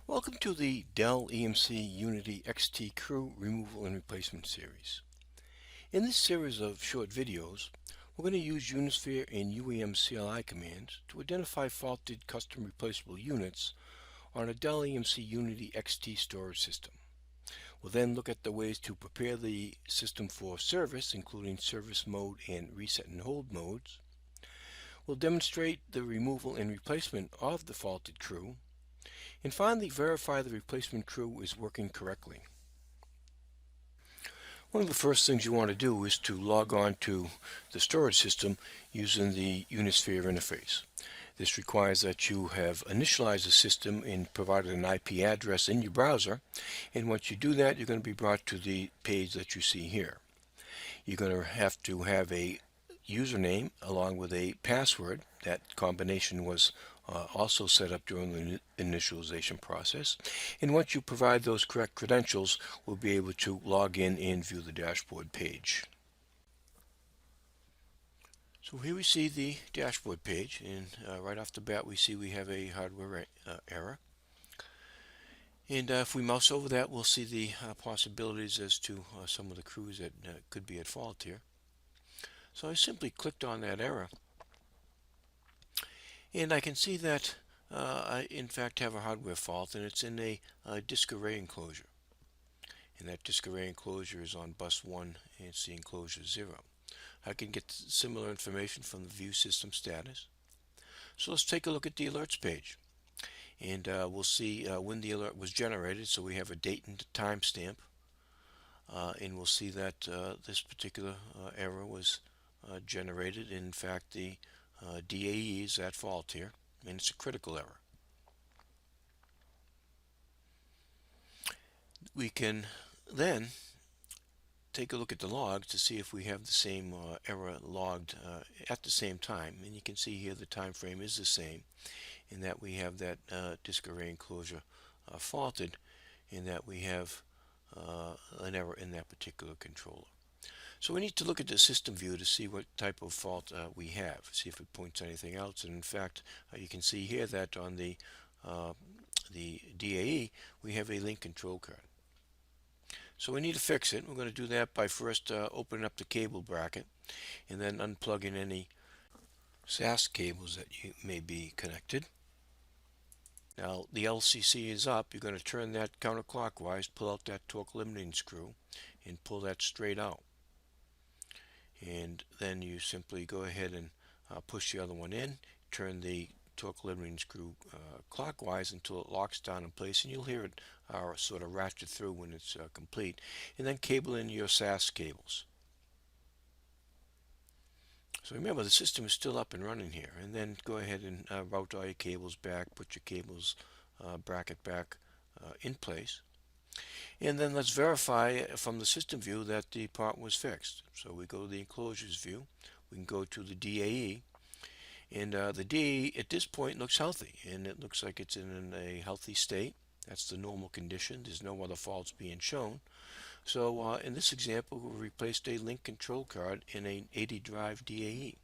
Welcome to the Dell EMC Unity XT Crew Removal and Replacement Series. In this series of short videos, we're going to use Unisphere and UEM CLI commands to identify faulted custom replaceable units on a Dell EMC Unity XT storage system. We'll then look at the ways to prepare the system for service, including service mode and reset and hold modes. We'll demonstrate the removal and replacement of the faulted crew, and finally verify the replacement crew is working correctly. One of the first things you want to do is to log on to the storage system using the Unisphere interface. This requires that you have initialized the system and provided an IP address in your browser, and once you do that, you're going to be brought to the page that you see here. You're going to have a username along with a password. That combination was also set up during the initialization process. And once you provide those correct credentials, we'll be able to log in and view the dashboard page. So here we see the dashboard page, and right off the bat we see we have a hardware error. And if we mouse over that, we'll see the possibilities as to some of the crews that could be at fault here. So I simply clicked on that error, and I can see that I in fact have a hardware fault, and it's in a disk array enclosure. And that disk array enclosure is on bus 1, and it's the enclosure 0. I can get similar information from the view system status. So let's take a look at the alerts page. And we'll see when the alert was generated, so we have a date and time stamp. And we'll see that this particular error was generated. In fact, the DAE is at fault here, and it's a critical error. We can then take a look at the logs to see if we have the same error logged at the same time, and you can see here the time frame is the same, in that we have that disk array enclosure faulted, in that we have an error in that particular controller. So we need to look at the system view to see what type of fault we have, see if it points anything else. And in fact, you can see here that on the DAE we have a link control card. So we need to fix it. We're going to do that by first opening up the cable bracket and then unplugging any SAS cables that may be connected. Now the LCC is up. You're going to turn that counterclockwise, pull out that torque limiting screw, and pull that straight out. And then you simply go ahead and push the other one in, turn the torque limiting screw clockwise until it locks down in place, and you'll hear it sort of ratchet through when it's complete. And then cable in your SAS cables. So remember, the system is still up and running here. And then go ahead and route all your cables back, put your cables bracket back in place. And then let's verify from the system view that the part was fixed. So we go to the enclosures view, we can go to the DAE, and the DAE at this point looks healthy, and it looks like it's in a healthy state. That's the normal condition. There's no other faults being shown. So in this example, we replaced a link control card in an 80 drive DAE.